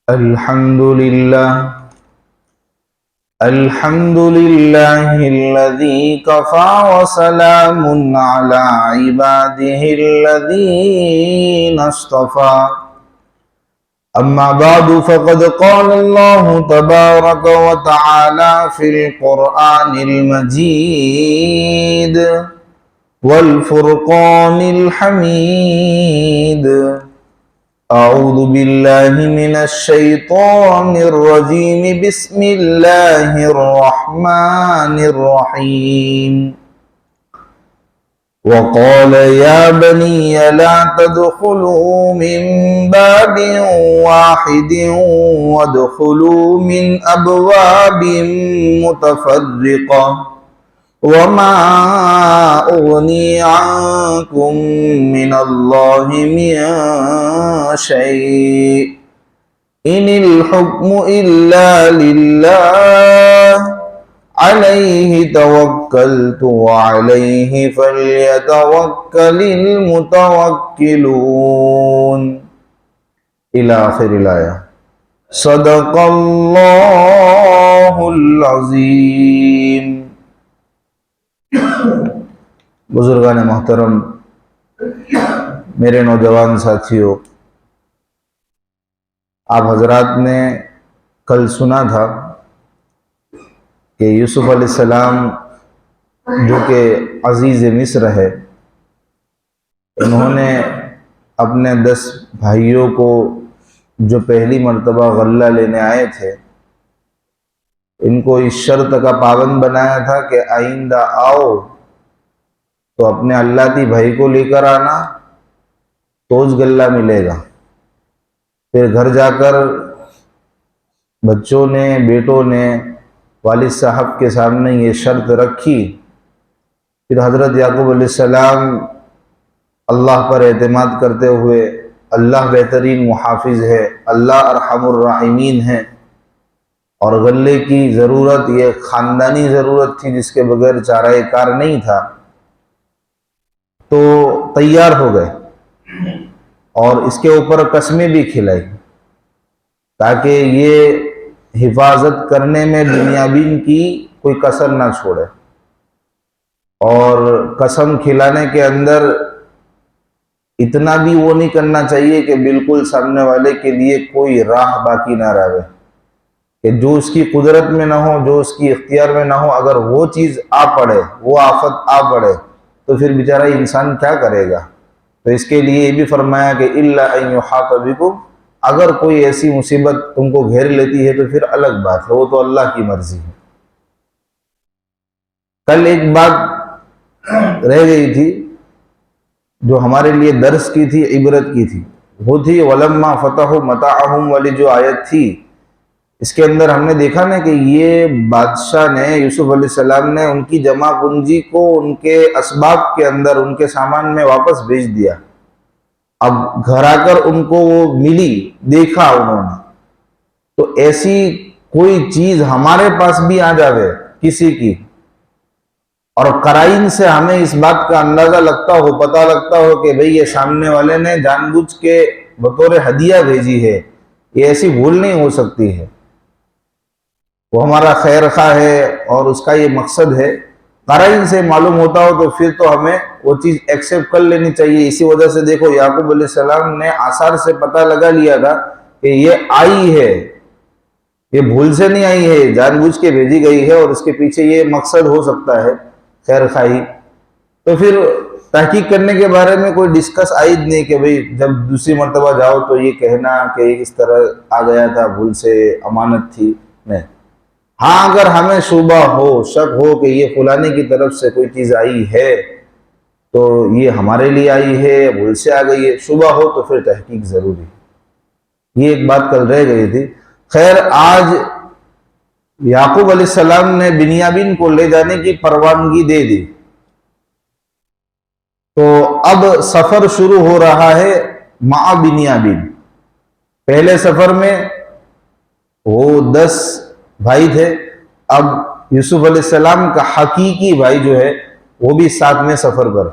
الحمد لله الذي كفى وسلام على عباده الذين اصطفى. أما بعد فقد قال الله تبارك وتعالى في القرآن المجيد والفرقان الحميد: أعوذ بالله من الشيطان الرجيم. بسم الله الرحمن الرحيم. وقال يا بني لا تدخلوا من باب واحد وادخلوا من أبواب متفرقة وما أغني عنكم من الله من شيء إن الحكم إلا لله عليه توكلت وعليه فليتوكل المتوكلون إلى آخر الآية. صدق الله العظيم. بزرگان محترم، میرے نوجوان ساتھیوں، آپ حضرات نے کل سنا تھا کہ یوسف علیہ السلام جو کہ عزیز مصر ہے، انہوں نے اپنے 10 بھائیوں کو جو پہلی مرتبہ غلہ لینے آئے تھے، ان کو اس شرط کا پابند بنایا تھا کہ آئندہ آؤ تو اپنے اللہ بھائی کو لے کر آنا، توج غلہ ملے گا. پھر گھر جا کر بچوں نے، بیٹوں نے والد صاحب کے سامنے یہ شرط رکھی. پھر حضرت یعقوب علیہ السلام اللہ پر اعتماد کرتے ہوئے، اللہ بہترین محافظ ہے، اللہ ارحم الراحمین ہے، اور غلے کی ضرورت یہ خاندانی ضرورت تھی جس کے بغیر چارہ کار نہیں تھا، تو تیار ہو گئے اور اس کے اوپر قسمیں بھی کھلائی تاکہ یہ حفاظت کرنے میں بنیامین کی کوئی کسر نہ چھوڑے. اور قسم کھلانے کے اندر اتنا بھی وہ نہیں کرنا چاہیے کہ بالکل سامنے والے کے لیے کوئی راہ باقی نہ رہے، کہ جو اس کی قدرت میں نہ ہو، جو اس کی اختیار میں نہ ہو، اگر وہ چیز آ پڑے، وہ آفت آ پڑے تو پھر بیچارہ انسان کیا کرے گا. تو اس کے لیے یہ بھی فرمایا کہ الا ان یحاط بکم، اگر کوئی ایسی مصیبت تم کو گھیر لیتی ہے تو پھر الگ بات ہے، وہ تو اللہ کی مرضی ہے. کل ایک بات رہ گئی تھی جو ہمارے لیے درس کی تھی، عبرت کی تھی، وہ تھی وَلَمَّا فَتَحُوا مَتَاعَهُمْ والی جو آیت تھی. اس کے اندر ہم نے دیکھا نا کہ یہ بادشاہ نے، یوسف علیہ السلام نے ان کی جمع پونجی کو ان کے اسباب کے اندر، ان کے سامان میں واپس بھیج دیا. اب گھر آ کر ان کو وہ ملی، دیکھا انہوں نے، تو ایسی کوئی چیز ہمارے پاس بھی آ جاوے کسی کی، اور قرائن سے ہمیں اس بات کا اندازہ لگتا ہو، پتہ لگتا ہو کہ بھئی یہ سامنے والے نے جان بوجھ کے بطور ہدیہ بھیجی ہے، یہ ایسی بھول نہیں ہو سکتی ہے، وہ ہمارا خیر خواہ ہے اور اس کا یہ مقصد ہے. قرائن سے معلوم ہوتا ہو تو پھر تو ہمیں وہ چیز ایکسیپٹ کر لینی چاہیے. اسی وجہ سے دیکھو یعقوب علیہ السلام نے آثار سے پتہ لگا لیا تھا کہ یہ آئی ہے، یہ بھول سے نہیں آئی ہے، جان بوجھ کے بھیجی گئی ہے، اور اس کے پیچھے یہ مقصد ہو سکتا ہے خیر خواہی. تو پھر تحقیق کرنے کے بارے میں کوئی ڈسکس آئی نہیں کہ بھئی جب دوسری مرتبہ جاؤ تو یہ کہنا کہ اس طرح آ گیا تھا، بھول سے، امانت تھی، نہیں. ہاں اگر ہمیں شبہ ہو، شک ہو کہ یہ فلانے کی طرف سے کوئی چیز آئی ہے تو یہ ہمارے لیے آئی ہے، بھول سے آ گئی ہے، شبہ ہو تو پھر تحقیق ضروری ہے. یہ ایک بات کل رہ گئی تھی. خیر، آج یعقوب علیہ السلام نے بنیامین کو لے جانے کی پروانگی دے دی، تو اب سفر شروع ہو رہا ہے مع بنیامین. پہلے سفر میں وہ 10 بھائی تھے، اب یوسف علیہ السلام کا حقیقی بھائی جو ہے وہ بھی ساتھ میں سفر پر،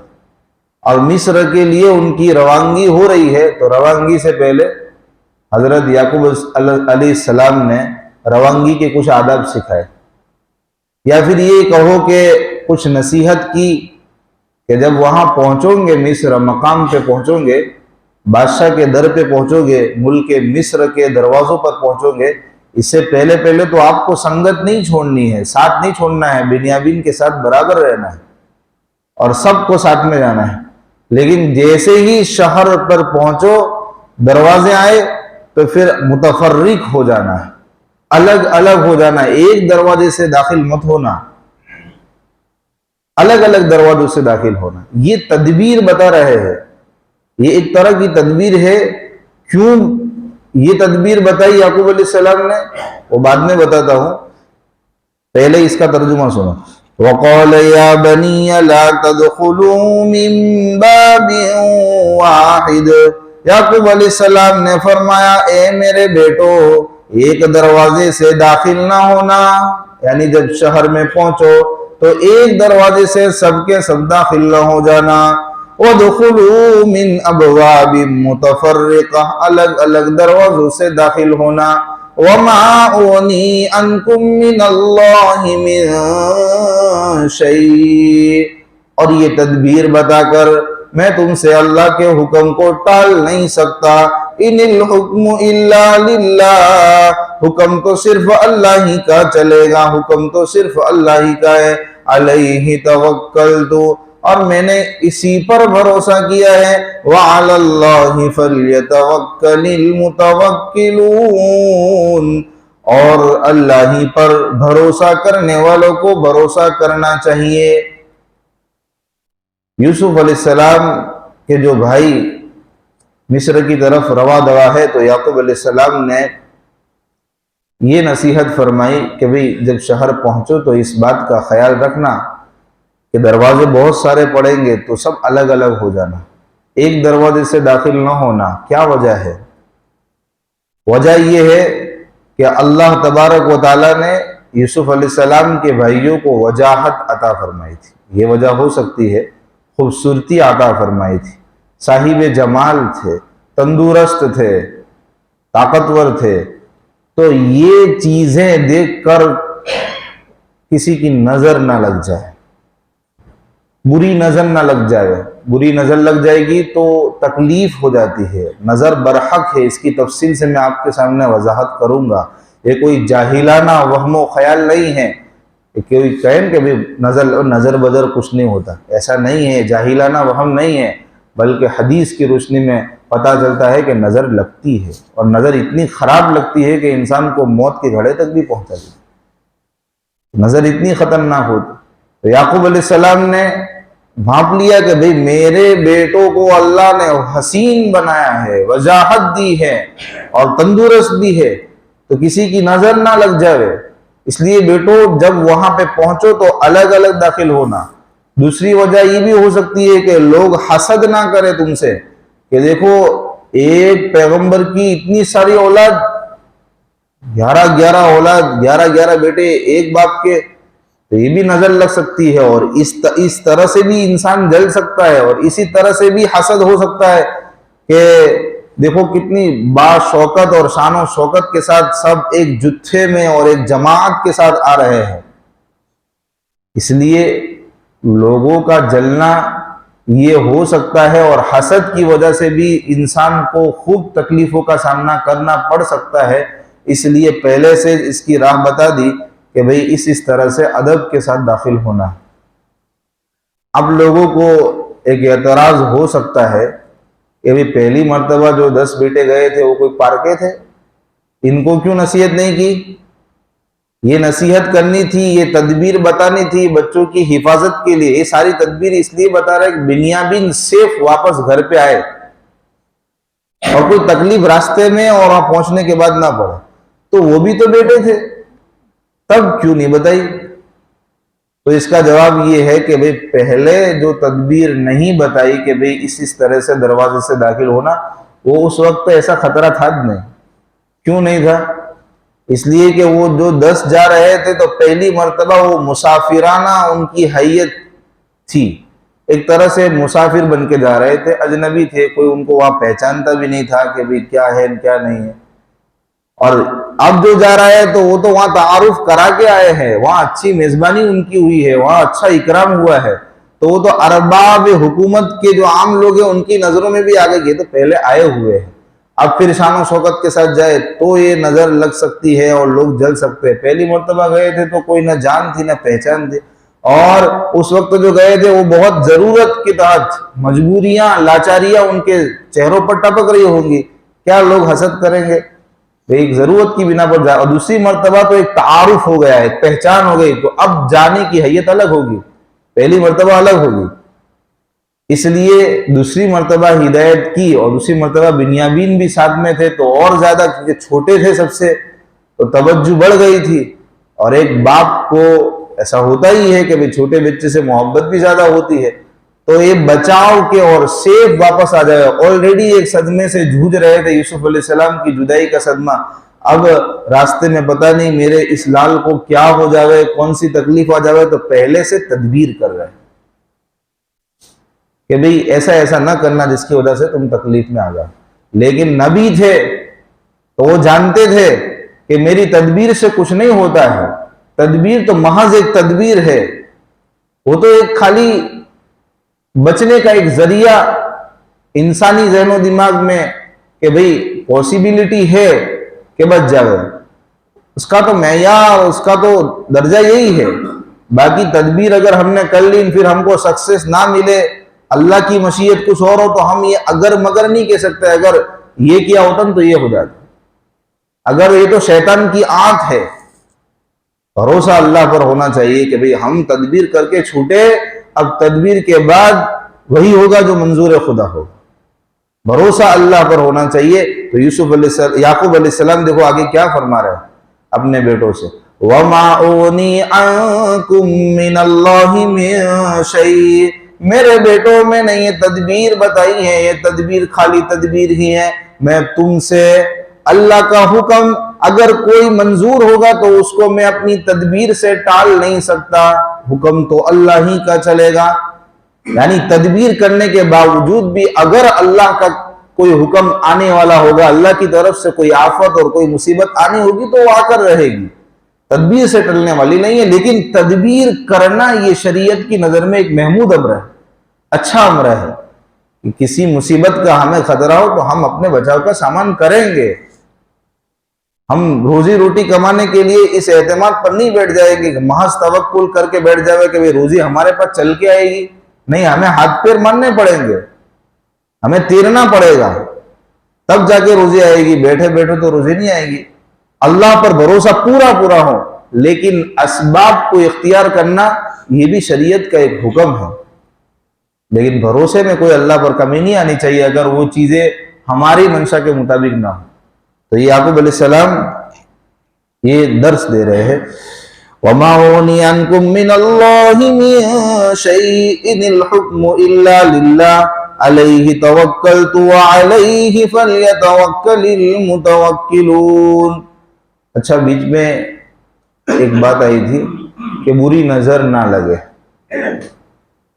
اور مصر کے لیے ان کی روانگی ہو رہی ہے. تو روانگی سے پہلے حضرت یعقوب علیہ السلام نے روانگی کے کچھ آداب سکھائے، یا پھر یہ کہو کہ کچھ نصیحت کی کہ جب وہاں پہنچو گے، مصر مقام پہ پہنچو گے، بادشاہ کے در پہ پہنچو گے، ملک مصر کے دروازوں پر پہنچو گے، اس سے پہلے تو آپ کو سنگت نہیں چھوڑنی ہے، ساتھ نہیں چھوڑنا ہے، بنیامین کے ساتھ برابر رہنا ہے اور سب کو ساتھ میں جانا ہے۔ لیکن جیسے ہی شہر پر پہنچو، دروازے آئے تو پھر متفرق ہو جانا ہے، الگ الگ ہو جانا ہے، ایک دروازے سے داخل مت ہونا، الگ الگ دروازوں سے داخل ہونا۔ یہ تدبیر بتا رہے ہیں، یہ ایک طرح کی تدبیر ہے۔ کیوں یہ تدبیر بتائی یعقوب علیہ السلام نے، وہ بعد میں بتاتا ہوں، پہلے اس کا ترجمہ سنو۔ وَقَالَ يَا بَنِيَّ لَا تَدْخُلُوا مِن بَابٍ وَاحِدٍ، یعقوب علیہ السلام نے فرمایا، اے میرے بیٹو، ایک دروازے سے داخل نہ ہونا، یعنی جب شہر میں پہنچو تو ایک دروازے سے سب کے سب داخل نہ ہو جانا۔ وَدْخُلُوا مِنْ أَبْوَابٍ مُتَفَرِّقَةٍ، الگ الگ دروازوں سے داخل ہونا۔ وَمَا أُغْنِي عَنْكُمْ مِنَ اللَّهِ مِنْ شَيْءٍ، اور یہ تدبیر بتا کر میں تم سے اللہ کے حکم کو ٹال نہیں سکتا۔ إِنِ الْحُكْمُ إِلَّا لِلَّهِ، حکم تو صرف اللہ ہی کا چلے گا، حکم تو صرف اللہ ہی کا ہے۔ عَلَيْهِ تَوَكَّلْتُ، اور میں نے اسی پر بھروسہ کیا ہے۔ وَعَلَى اللَّهِ فَلْيَتَوَكَّلِ الْمُتَوَكِّلُونَ، اور اللہ ہی پر بھروسہ کرنے والوں کو بھروسہ کرنا چاہیے۔ یوسف علیہ السلام کے جو بھائی مصر کی طرف روا دوا ہے، تو یعقوب علیہ السلام نے یہ نصیحت فرمائی کہ بھئی جب شہر پہنچو تو اس بات کا خیال رکھنا کہ دروازے بہت سارے پڑیں گے تو سب الگ الگ ہو جانا، ایک دروازے سے داخل نہ ہونا۔ کیا وجہ ہے؟ وجہ یہ ہے کہ اللہ تبارک و تعالیٰ نے یوسف علیہ السلام کے بھائیوں کو وجاہت عطا فرمائی تھی۔ یہ وجہ ہو سکتی ہے، خوبصورتی عطا فرمائی تھی، صاحب جمال تھے، تندرست تھے، طاقتور تھے، تو یہ چیزیں دیکھ کر کسی کی نظر نہ لگ جائے، بری نظر نہ لگ جائے۔ بری نظر لگ جائے گی تو تکلیف ہو جاتی ہے۔ نظر برحق ہے، اس کی تفصیل سے میں آپ کے سامنے وضاحت کروں گا۔ یہ کوئی جاہلانہ وہم و خیال نہیں ہے کہ کوئی کہیں کہ نظر بدر کچھ نہیں ہوتا، ایسا نہیں ہے، جاہلانہ وہم نہیں ہے، بلکہ حدیث کی روشنی میں پتہ چلتا ہے کہ نظر لگتی ہے، اور نظر اتنی خراب لگتی ہے کہ انسان کو موت کے گھڑے تک بھی پہنچا دیتی، نظر اتنی خطرناک ہوتی۔ تو یعقوب علیہ السلام نے بھانپ لیا کہ بھئی میرے بیٹوں کو اللہ نے حسین بنایا ہے، وجاہت دی ہے اور تندرست دی ہے، تو کسی کی نظر نہ لگ جائے، اس لیے بیٹو جب وہاں پہ پہنچو تو الگ الگ داخل ہونا۔ دوسری وجہ یہ بھی ہو سکتی ہے کہ لوگ حسد نہ کرے تم سے کہ دیکھو ایک پیغمبر کی اتنی ساری اولاد، 11 اولاد، 11 بیٹے ایک باپ کے، تو یہ بھی نظر لگ سکتی ہے، اور اس طرح سے بھی انسان جل سکتا ہے، اور اسی طرح سے بھی حسد ہو سکتا ہے کہ دیکھو کتنی باشوکت اور شان و شوکت کے ساتھ سب ایک جتھے میں اور ایک جماعت کے ساتھ آ رہے ہیں۔ اس لیے لوگوں کا جلنا یہ ہو سکتا ہے، اور حسد کی وجہ سے بھی انسان کو خوب تکلیفوں کا سامنا کرنا پڑ سکتا ہے۔ اس لیے پہلے سے اس کی راہ بتا دی کہ بھئی اس طرح سے ادب کے ساتھ داخل ہونا۔ اب لوگوں کو ایک اعتراض ہو سکتا ہے کہ بھئی پہلی مرتبہ جو 10 بیٹے گئے تھے وہ کوئی پارکے تھے، ان کو کیوں نصیحت نہیں کی؟ یہ نصیحت کرنی تھی، یہ تدبیر بتانی تھی بچوں کی حفاظت کے لیے۔ یہ ساری تدبیر اس لیے بتا رہے کہ بنیامین سیف واپس گھر پہ آئے اور کوئی تکلیف راستے میں اور وہاں پہنچنے کے بعد نہ پڑے، تو وہ بھی تو بیٹے تھے، تب کیوں نہیں بتائی؟ تو اس کا جواب یہ ہے کہ بھئی پہلے جو تدبیر نہیں بتائی کہ بھئی اس طرح سے دروازے سے داخل ہونا، وہ اس وقت ایسا خطرہ تھا نہیں۔ کیوں نہیں تھا؟ اس لیے کہ وہ جو 10 جا رہے تھے تو پہلی مرتبہ وہ مسافرانہ ان کی حیت تھی، ایک طرح سے مسافر بن کے جا رہے تھے، اجنبی تھے، کوئی ان کو وہاں پہچانتا بھی نہیں تھا کہ بھئی کیا ہے کیا نہیں ہے. اور اب جو جا رہا ہے تو وہ تو وہاں تعارف کرا کے آئے ہیں، وہاں اچھی میزبانی ان کی ہوئی ہے، وہاں اچھا اکرام ہوا ہے، تو وہ تو ارباب حکومت کے جو عام لوگ ہیں ان کی نظروں میں بھی آگے گئے، تو پہلے آئے ہوئے ہیں. اب پھر شان و شوکت کے ساتھ جائے تو یہ نظر لگ سکتی ہے اور لوگ جل سکتے ہیں. پہلی مرتبہ گئے تھے تو کوئی نہ جان تھی نہ پہچان تھی، اور اس وقت جو گئے تھے وہ بہت ضرورت کے تحت، مجبوریاں لاچاریاں ان کے چہروں پر ٹپک رہی ہوں گی، کیا لوگ حسد کریں گے؟ ایک ضرورت کی بنا پر جائے. اور دوسری مرتبہ تو ایک تعارف ہو گیا، ایک پہچان ہو گئی، تو اب جانے کی حیت الگ ہوگی، پہلی مرتبہ الگ ہوگی. اس لیے دوسری مرتبہ ہدایت کی، اور دوسری مرتبہ بنیامین بھی ساتھ میں تھے تو اور زیادہ، کیونکہ چھوٹے تھے سب سے تو توجہ بڑھ گئی تھی. اور ایک باپ کو ایسا ہوتا ہی ہے کہ چھوٹے بچے سے محبت بھی زیادہ ہوتی ہے، تو یہ بچاؤ کے اور سیف واپس آ جائے. آلریڈی ایک صدمے سے جھوج رہے تھے، یوسف علیہ السلام کی جدائی کا صدمہ. اب راستے میں پتہ نہیں میرے اس لال کو کیا ہو جاوے، کون سی تکلیف آ جاوے، تو پہلے سے تدبیر کر رہے ہیں کہ بھئی ایسا ایسا نہ کرنا جس کی وجہ سے تم تکلیف میں آ جاؤ. لیکن نبی تھے تو وہ جانتے تھے کہ میری تدبیر سے کچھ نہیں ہوتا ہے، تدبیر تو محض ایک تدبیر ہے، وہ تو ایک خالی بچنے کا ایک ذریعہ انسانی ذہن و دماغ میں کہ بھئی پوسیبلٹی ہے کہ بچ جاوے، اس کا تو معیار، اس کا تو درجہ یہی ہے. باقی تدبیر اگر ہم نے کر لی پھر ہم کو سکسیس نہ ملے، اللہ کی مشیت کچھ اور ہو، تو ہم یہ اگر مگر نہیں کہہ سکتے. اگر یہ کیا ہوتا تو یہ ہو جاتا، اگر یہ تو شیطان کی آنت ہے. بھروسہ اللہ پر ہونا چاہیے کہ بھئی ہم تدبیر کر کے چھوٹے، اب تدبیر کے بعد وہی ہوگا جو منظور خدا ہوگا. بھروسہ اللہ پر ہونا چاہیے. تو یعقوب علیہ السلام دیکھو آگے کیا فرما رہے ہیں اپنے بیٹوں سے، وَمَا أُغْنِي عَنْكُمْ مِنَ اللَّهِ مِنْ شَيْءٍ. میرے بیٹوں میں نے یہ تدبیر بتائی ہے، یہ تدبیر خالی تدبیر ہی ہے. میں تم سے اللہ کا حکم اگر کوئی منظور ہوگا تو اس کو میں اپنی تدبیر سے ٹال نہیں سکتا، حکم تو اللہ ہی کا چلے گا. یعنی تدبیر کرنے کے باوجود بھی اگر اللہ کا کوئی حکم آنے والا ہوگا، اللہ کی طرف سے کوئی آفت اور کوئی مصیبت آنی ہوگی تو وہ آ کر رہے گی، تدبیر سے ٹلنے والی نہیں ہے. لیکن تدبیر کرنا یہ شریعت کی نظر میں ایک محمود امر ہے، اچھا امر ہے کہ کسی مصیبت کا ہمیں خطرہ ہو تو ہم اپنے بچاؤ کا سامان کریں گے. ہم روزی روٹی کمانے کے لیے اس اعتماد پر نہیں بیٹھ جائیں گے کہ محض توکل کر کے بیٹھ جائے کہ روزی ہمارے پاس چل کے آئے گی. نہیں، ہمیں ہاتھ پیر مارنے پڑیں گے، ہمیں تیرنا پڑے گا، تب جا کے روزی آئے گی. بیٹھے بیٹھے تو روزی نہیں آئے گی. اللہ پر بھروسہ پورا پورا ہو، لیکن اسباب کو اختیار کرنا یہ بھی شریعت کا ایک حکم ہے. لیکن بھروسے میں کوئی اللہ پر کمی نہیں آنی چاہیے اگر وہ چیزیں ہماری منشا کے مطابق نہ ہو. تو یعقوب علیہ السلام یہ درس دے رہے ہیں، وَمَا أُغْنِي عَنْكُمْ مِنَ اللَّهِ مِنْ شَيْءٍ الْحُكْمُ إِلَّا لِلَّهِ عَلَيْهِ تَوَكَّلْتُ وَعَلَيْهِ فَلْيَتَوَكَّلِ الْمُتَوَكِّلُونَ. اچھا، بیچ میں ایک بات آئی تھی کہ بری نظر نہ لگے،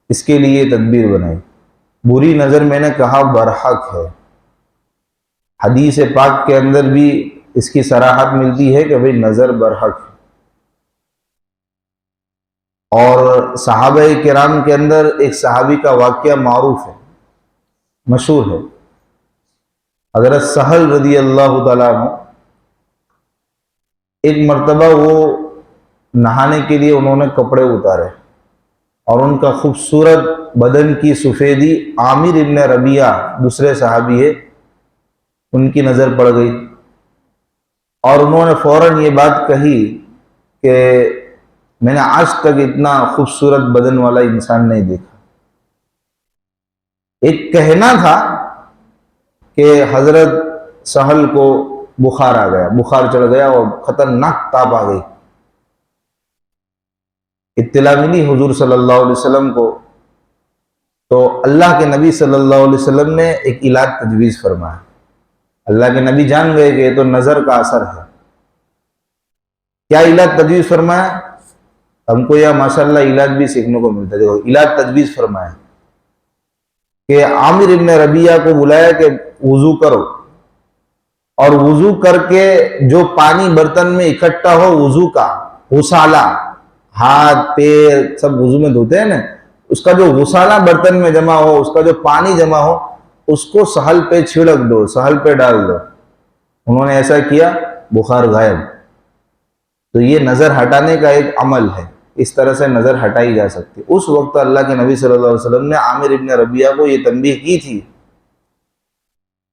اس کے لیے تدبیر بنائی. بری نظر میں نے کہا برحق ہے، حدیث پاک کے اندر بھی اس کی صراحت ملتی ہے کہ بھئی نظر برحق ہے. اور صحابہ کرام کے اندر ایک صحابی کا واقعہ معروف ہے، مشہور ہے. حضرت سہل رضی اللہ تعالیٰ عنہ، ایک مرتبہ وہ نہانے کے لیے انہوں نے کپڑے اتارے اور ان کا خوبصورت بدن کی سفیدی عامر ابن ربیعہ دوسرے صحابی ہے، ان کی نظر پڑ گئی اور انہوں نے فوراً یہ بات کہی کہ میں نے آج تک اتنا خوبصورت بدن والا انسان نہیں دیکھا. ایک کہنا تھا کہ حضرت سہل کو بخار آ گیا، بخار چڑھ گیا اور خطرناک تاپ آ گئی. اطلاع ملی حضور صلی اللہ علیہ وسلم کو، تو اللہ کے نبی صلی اللہ علیہ وسلم نے ایک علاج تجویز فرمایا. اللہ کے نبی جان گئے کہ یہ تو نظر کا اثر ہے. کیا علاج تجویز فرمایا؟ ہم کو یا ماشاءاللہ علاج بھی سیکھنے کو ملتا ہے. دیکھو علاج تجویز فرمایا کہ عامر ابن ربیعہ کو بلایا کہ وضو کرو، اور وضو کر کے جو پانی برتن میں اکٹھا ہو وضو کا غسالہ، ہاتھ پیر سب وضو میں دھوتے ہیں نا، اس کا جو غسالہ برتن میں جمع ہو، اس کا جو پانی جمع ہو، اس کو سہل پہ چھڑک دو، سہل پہ ڈال دو۔ انہوں نے ایسا کیا، بخار غائب۔ تو یہ نظر ہٹانے کا ایک عمل ہے، اس طرح سے نظر ہٹائی جا سکتی۔ اس وقت اللہ کے نبی صلی اللہ علیہ وسلم نے عامر ابن ربیعہ کو یہ تنبیہ کی تھی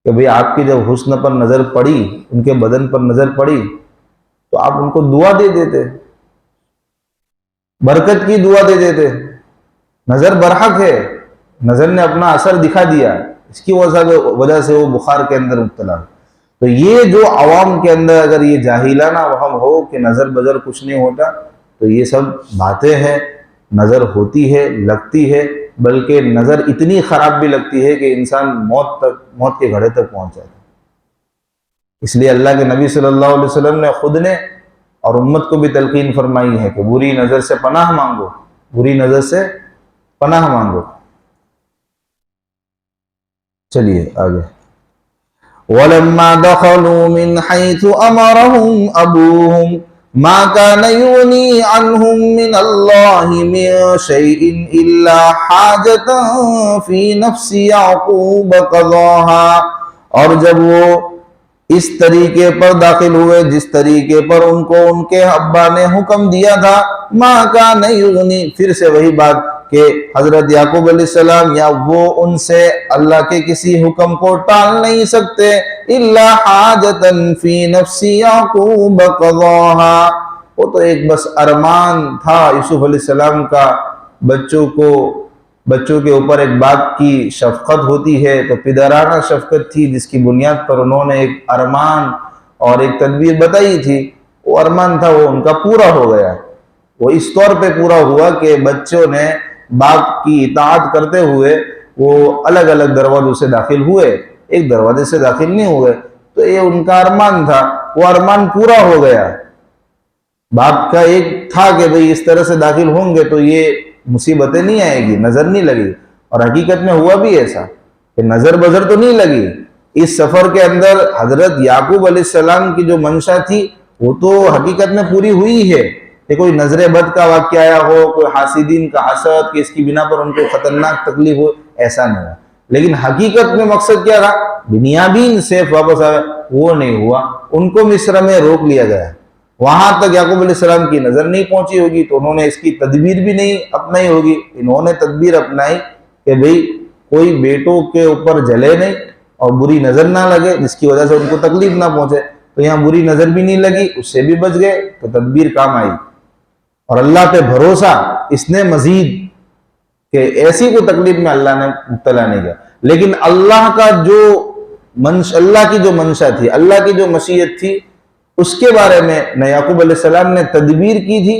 کہ بھئی آپ کی جب حسن پر نظر پڑی، ان کے بدن پر نظر پڑی، تو آپ ان کو دعا دے دیتے، برکت کی دعا دے دیتے۔ نظر برحق ہے، نظر نے اپنا اثر دکھا دیا، اس کی وجہ سے وہ بخار کے اندر مبتلا۔ تو یہ جو عوام کے اندر اگر یہ جاہلانہ وہم ہو کہ نظر بظر کچھ نہیں ہوتا، تو یہ سب باتیں ہیں۔ نظر ہوتی ہے، لگتی ہے، بلکہ نظر اتنی خراب بھی لگتی ہے کہ انسان موت کے گھڑے تک پہنچ جاتا ہے۔ اس لیے اللہ کے نبی صلی اللہ علیہ وسلم نے خود نے اور امت کو بھی تلقین فرمائی ہے کہ بری نظر سے پناہ مانگو، بری نظر سے پناہ مانگو۔ چلیے آگے۔ وَلَمَّا دَخَلُوا مِنْ حَيْثُ أَمَرَهُمْ أَبُوهُمْ مَا كَانَ يُغْنِي عَنْهُمْ مِنَ اللَّهِ مِنْ شَيْءٍ إِلَّا حَاجَةً فِي نَفْسِ يَعْقُوبَ قَضَاهَا، اور جب وہ اس طریقے پر داخل ہوئے جس طریقے پر ان کو ان کے ابا نے حکم دیا تھا، مَا كَانَ يُغْنِي، پھر سے وہی بات کہ حضرت یعقوب علیہ السلام یا وہ ان سے اللہ کے کسی حکم کو ٹال نہیں سکتے، الا حاجتن فی نفس یعقوب قضاها، وہ تو ایک بس ارمان تھا یوسف علیہ السلام کا، بچوں کے اوپر ایک باپ کی شفقت ہوتی ہے تو پدرانہ شفقت تھی، جس کی بنیاد پر انہوں نے ایک ارمان اور ایک تدبیر بتائی تھی۔ وہ ارمان تھا، وہ ان کا پورا ہو گیا۔ وہ اس طور پہ پورا ہوا کہ بچوں نے باپ کی اطاعت کرتے ہوئے وہ الگ الگ دروازوں سے داخل ہوئے، ایک دروازے سے داخل نہیں ہوئے۔ تو یہ ان کا ارمان تھا، وہ ارمان پورا ہو گیا۔ باپ کا ایک تھا کہ بھئی اس طرح سے داخل ہوں گے تو یہ مصیبتیں نہیں آئے گی، نظر نہیں لگی، اور حقیقت میں ہوا بھی ایسا کہ نظر بظر تو نہیں لگی۔ اس سفر کے اندر حضرت یعقوب علیہ السلام کی جو منشا تھی وہ تو حقیقت میں پوری ہوئی ہے کہ کوئی نظر بد کا واقعہ آیا ہو، کوئی حاسدین کا حسد کہ اس کی بنا پر ان کو خطرناک تکلیف ہو، ایسا نہیں ہوا۔ لیکن حقیقت میں مقصد کیا تھا؟ بنیامین سیف واپس آیا، وہ نہیں ہوا۔ ان کو مصر میں روک لیا گیا، وہاں تک یعقوب علیہ السلام کی نظر نہیں پہنچی ہوگی تو انہوں نے اس کی تدبیر بھی نہیں اپنائی ہوگی۔ انہوں نے تدبیر اپنائی کہ بھئی کوئی بیٹوں کے اوپر جلے نہیں اور بری نظر نہ لگے جس کی وجہ سے ان کو تکلیف نہ پہنچے۔ تو یہاں بری نظر بھی نہیں لگی، اس سے بھی بچ گئے، تو تدبیر کام آئی۔ اور اللہ پہ بھروسہ اس نے مزید کہ ایسی کوئی تکلیف میں اللہ نے مبتلا نہیں کیا۔ لیکن اللہ کی جو منشا تھی، اللہ کی جو مشیت تھی، اس کے بارے میں نہ یعقوب علیہ السلام نے تدبیر کی تھی،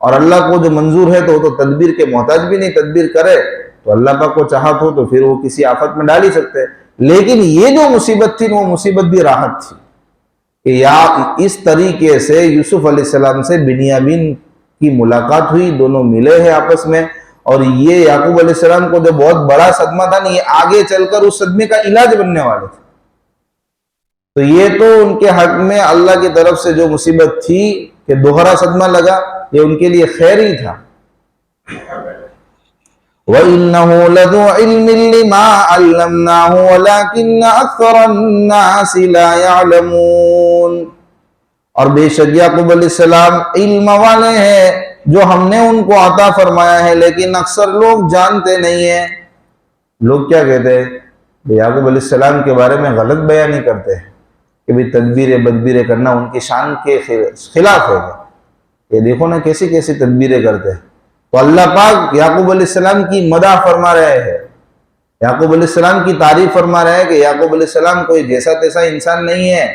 اور اللہ کو جو منظور ہے تو وہ تو تدبیر کے محتاج بھی نہیں، تدبیر کرے تو اللہ پاک کو چاہت ہو تو پھر وہ کسی آفت میں ڈال ہی سکتے۔ لیکن یہ جو مصیبت تھی وہ مصیبت بھی راحت تھی کہ یا اس طریقے سے یوسف علیہ السلام سے بنیامین کی ملاقات ہوئی، دونوں ملے ہیں آپس میں، اور یہ یعقوب علیہ السلام کو جو بہت بڑا صدمہ تھا نا، یہ آگے چل کر اس صدمے کا علاج بننے والے تھے۔ تو یہ تو ان کے حق میں اللہ کی طرف سے جو مصیبت تھی کہ دوہرا صدمہ لگا، یہ ان کے لیے خیر ہی تھا۔ وَإِنَّهُ لَذُو عِلْمٍ لِّمَا عَلَّمْنَاهُ وَلَكِنَّ أَكْثَرَ النَّاسِ لَا يَعْلَمُونَ، اور بے شک یعقوب علیہ السلام علم والے ہیں جو ہم نے ان کو عطا فرمایا ہے، لیکن اکثر لوگ جانتے نہیں ہیں۔ لوگ کیا کہتے ہیں؟ یعقوب علیہ السلام کے بارے میں غلط بیانی کرتے ہیں کہ بھی تدبیریں بدبیریں کرنا ان کی شان کے خلاف ہے، کہ دیکھو نا کیسی کیسی تدبیریں کرتے ہیں۔ تو اللہ پاک یعقوب علیہ السلام کی مدح فرما رہے ہیں، یعقوب علیہ السلام کی تعریف فرما رہے ہیں کہ یعقوب علیہ السلام کوئی جیسا تیسا انسان نہیں ہے،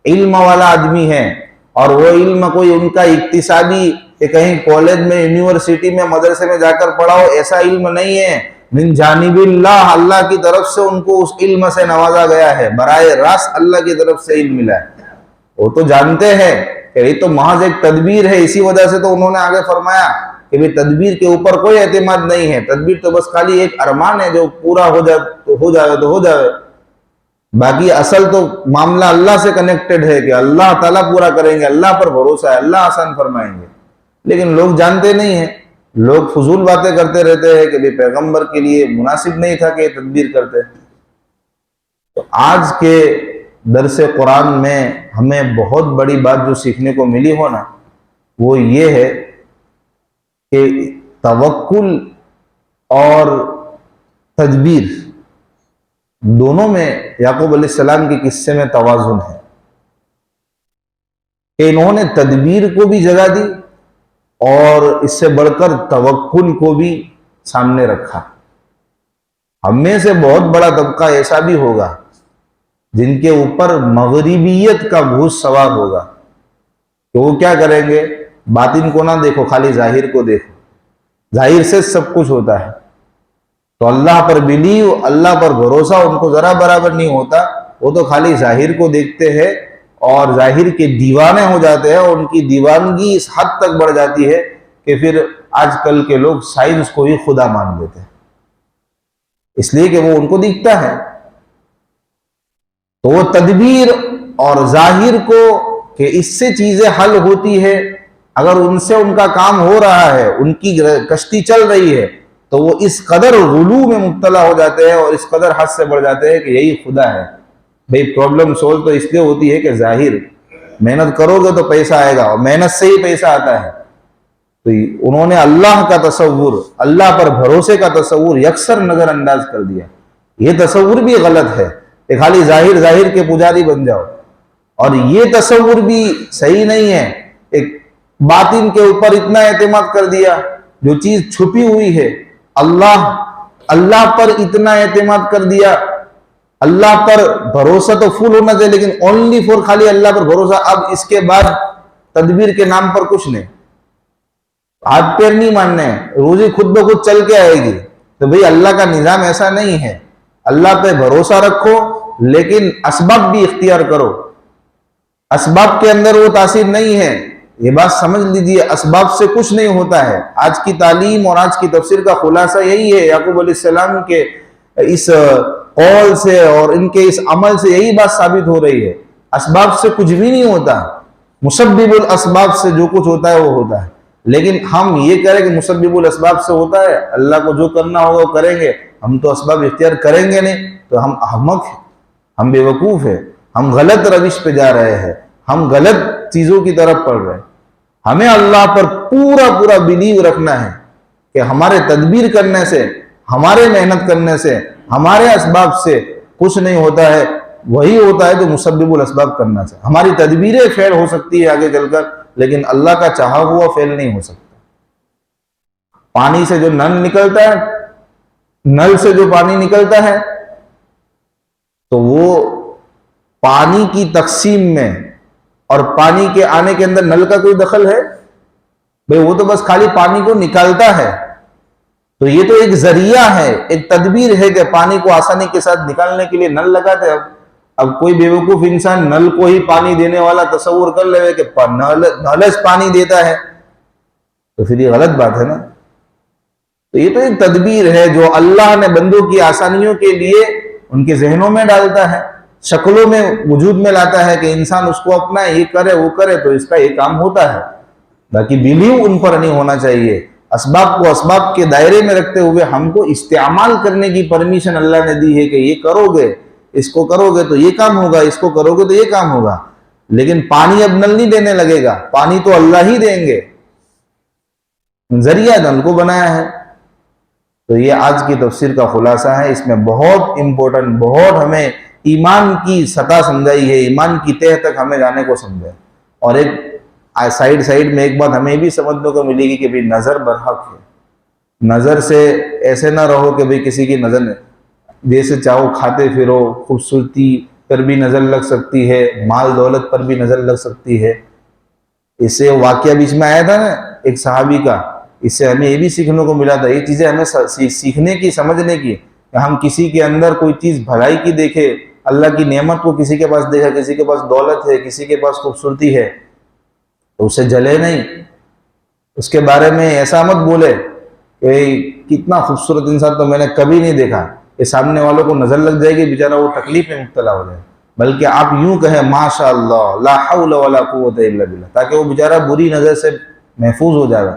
علم والا آدمی ہے، اور وہ علم کوئی ان کا اکتسابی کہ کہیں کالج میں، یونیورسٹی میں، مدرسے میں جا کر پڑھاؤ ایسا علم نہیں ہے۔ من جانب اللہ، اللہ کی طرف سے ان کو اس علم سے نوازا گیا ہے، براہ راست اللہ کی طرف سے علم ملا ہے۔ وہ تو جانتے ہیں کہ یہ تو محض ایک تدبیر ہے، اسی وجہ سے تو انہوں نے آگے فرمایا کہ بھی تدبیر کے اوپر کوئی اعتماد نہیں ہے، تدبیر تو بس خالی ایک ارمان ہے جو پورا ہو جائے تو ہو جائے، باقی اصل تو معاملہ اللہ سے کنیکٹڈ ہے کہ اللہ تعالیٰ پورا کریں گے، اللہ پر بھروسہ ہے، اللہ آسان فرمائیں گے۔ لیکن لوگ جانتے نہیں ہیں، لوگ فضول باتیں کرتے رہتے ہیں کہ بھی پیغمبر کے لیے مناسب نہیں تھا کہ یہ تدبیر کرتے۔ تو آج کے درس قرآن میں ہمیں بہت بڑی بات جو سیکھنے کو ملی ہو نا، وہ یہ ہے کہ توکل اور تدبیر دونوں میں یعقوب علیہ السلام کے قصے میں توازن ہے کہ انہوں نے تدبیر کو بھی جگہ دی اور اس سے بڑھ کر توکل کو بھی سامنے رکھا۔ ہم میں سے بہت بڑا طبقہ ایسا بھی ہوگا جن کے اوپر مغربیت کا بھوت سوار ہوگا کہ وہ کیا کریں گے، باطن کو نہ دیکھو، خالی ظاہر کو دیکھو، ظاہر سے سب کچھ ہوتا ہے۔ تو اللہ پر بلیو، اللہ پر بھروسہ ان کو ذرا برابر نہیں ہوتا، وہ تو خالی ظاہر کو دیکھتے ہیں اور ظاہر کے دیوانے ہو جاتے ہیں، اور ان کی دیوانگی اس حد تک بڑھ جاتی ہے کہ پھر آج کل کے لوگ سائنس کو ہی خدا مان لیتے ہیں، اس لیے کہ وہ ان کو دکھتا ہے۔ تو وہ تدبیر اور ظاہر کو کہ اس سے چیزیں حل ہوتی ہے، اگر ان سے ان کا کام ہو رہا ہے، ان کی کشتی چل رہی ہے، تو وہ اس قدر غلو میں مبتلا ہو جاتے ہیں اور اس قدر حد سے بڑھ جاتے ہیں کہ یہی خدا ہے۔ بھئی پرابلم سولو تو اس لیے ہوتی ہے کہ ظاہر محنت کرو گے تو پیسہ آئے گا، اور محنت سے ہی پیسہ آتا ہے۔ تو انہوں نے اللہ کا تصور، اللہ پر بھروسے کا تصور یکسر نظر انداز کر دیا۔ یہ تصور بھی غلط ہے کہ خالی ظاہر کے پجاری بن جاؤ، اور یہ تصور بھی صحیح نہیں ہے۔ ایک باطن کے اوپر اتنا اعتماد کر دیا، جو چیز چھپی ہوئی ہے، اللہ پر اتنا اعتماد کر دیا، اللہ پر بھروسہ تو فل ہونا چاہیے، لیکن اونلی فور خالی اللہ پر بھروسہ، اب اس کے بعد تدبیر کے نام پر کچھ نہیں، ہاتھ پیر نہیں ماننے ہیں، روزی خود بخود چل کے آئے گی۔ تو بھئی اللہ کا نظام ایسا نہیں ہے، اللہ پہ بھروسہ رکھو لیکن اسباب بھی اختیار کرو، اسباب کے اندر وہ تاثیر نہیں ہے، یہ بات سمجھ لیجیے، اسباب سے کچھ نہیں ہوتا ہے۔ آج کی تعلیم اور آج کی تفسیر کا خلاصہ یہی ہے، یعقوب علیہ السلام کے اس قول سے اور ان کے اس عمل سے یہی بات ثابت ہو رہی ہے، اسباب سے کچھ بھی نہیں ہوتا، مسبب الاسباب سے جو کچھ ہوتا ہے وہ ہوتا ہے۔ لیکن ہم یہ کریں کہ مسبب الاسباب سے ہوتا ہے، اللہ کو جو کرنا ہوگا وہ کریں گے، ہم تو اسباب اختیار کریں گے نہیں، تو ہم احمق ہیں، ہم بے وقوف ہیں، ہم غلط روش پہ جا رہے ہیں، ہم غلط چیزوں کی طرف پڑھ رہے ہیں۔ ہمیں اللہ پر پورا بلیو رکھنا ہے کہ ہمارے تدبیر کرنے سے، ہمارے محنت کرنے سے، ہمارے اسباب سے کچھ نہیں ہوتا ہے، وہی ہوتا ہے جو مسبب الاسباب کرنا چاہے۔ ہماری تدبیریں فیل ہو سکتی ہے آگے چل کر، لیکن اللہ کا چاہا ہوا فیل نہیں ہو سکتا۔ پانی سے جو نل نکلتا ہے، نل سے جو پانی نکلتا ہے، تو وہ پانی کی تقسیم میں اور پانی کے آنے کے اندر نل کا کوئی دخل ہے؟ بھئی وہ تو بس خالی پانی کو نکالتا ہے۔ تو یہ تو ایک ذریعہ ہے، ایک تدبیر ہے کہ پانی کو آسانی کے ساتھ نکالنے کے لیے نل لگاتے ہیں۔ اب کوئی بیوقوف انسان نل کو ہی پانی دینے والا تصور کر لے کہ نل پانی دیتا ہے، تو پھر یہ غلط بات ہے نا۔ تو یہ تو ایک تدبیر ہے جو اللہ نے بندوں کی آسانیوں کے لیے ان کے ذہنوں میں ڈالتا ہے، شکلوں میں وجود میں لاتا ہے کہ انسان اس کو اپنا یہ کرے وہ کرے تو اس کا یہ کام ہوتا ہے۔ باقی بلیو ان پر نہیں ہونا چاہیے۔ اسباب کو اسباب کے دائرے میں رکھتے ہوئے ہم کو استعمال کرنے کی پرمیشن اللہ نے دی ہے کہ یہ کرو گے، اس کو کرو گے تو یہ کام ہوگا، اس کو کرو گے تو یہ کام ہوگا۔ لیکن پانی اب نل نہیں دینے لگے گا، پانی تو اللہ ہی دیں گے، ذریعہ نل کو بنایا ہے۔ تو یہ آج کی تفسیر کا خلاصہ ہے، اس میں بہت امپورٹنٹ، بہت ہمیں ایمان کی سطح سمجھائی ہے، ایمان کی تہ تک ہمیں جانے کو سمجھا ہے۔ اور ایک سائیڈ میں ایک بات ہمیں بھی سمجھنے کو ملے گی کہ بھی نظر برحق ہے۔ نظر سے ایسے نہ رہو کہ بھی کسی کی نظر جیسے چاہو کھاتے پھرو، خوبصورتی پر بھی نظر لگ سکتی ہے، مال دولت پر بھی نظر لگ سکتی ہے۔ اس سے واقعہ بیچ میں آیا تھا نا ایک صحابی کا، اس سے ہمیں یہ بھی سیکھنے کو ملا تھا۔ یہ چیزیں ہمیں سیکھنے کی، سمجھنے کی، کہ ہم کسی کے اندر کوئی چیز بھلائی کی دیکھے، اللہ کی نعمت کو کسی کے پاس دیکھا، کسی کے پاس دولت ہے، کسی کے پاس خوبصورتی ہے، تو اسے جلے نہیں، اس کے بارے میں ایسا مت بولے کہ کتنا خوبصورت انسان تو میں نے کبھی نہیں دیکھا، یہ سامنے والوں کو نظر لگ جائے گی، بیچارہ وہ تکلیف میں مبتلا ہو جائے، بلکہ آپ یوں کہیں ماشاء اللہ لا حول ولا قوت الا باللہ، تاکہ وہ بیچارہ بری نظر سے محفوظ ہو جائے،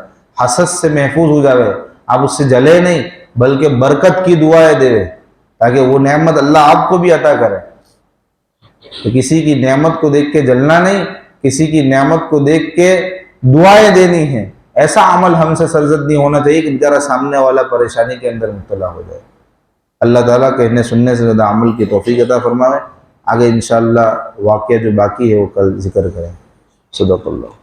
حسد سے محفوظ ہو جائے، آپ اس سے جلے نہیں بلکہ برکت کی دعائیں دے، تاکہ وہ نعمت اللہ آپ کو بھی عطا کرے۔ تو کسی کی نعمت کو دیکھ کے جلنا نہیں، کسی کی نعمت کو دیکھ کے دعائیں دینی ہیں، ایسا عمل ہم سے سرزد نہیں ہونا چاہیے کہ بیچارہ سامنے والا پریشانی کے اندر مبتلا ہو جائے۔ اللہ تعالیٰ کہنے سننے سے زیادہ عمل کی توفیق عطا فرمائے۔ آگے انشاءاللہ واقعہ جو باقی ہے وہ کل ذکر کریں۔ صدق اللہ۔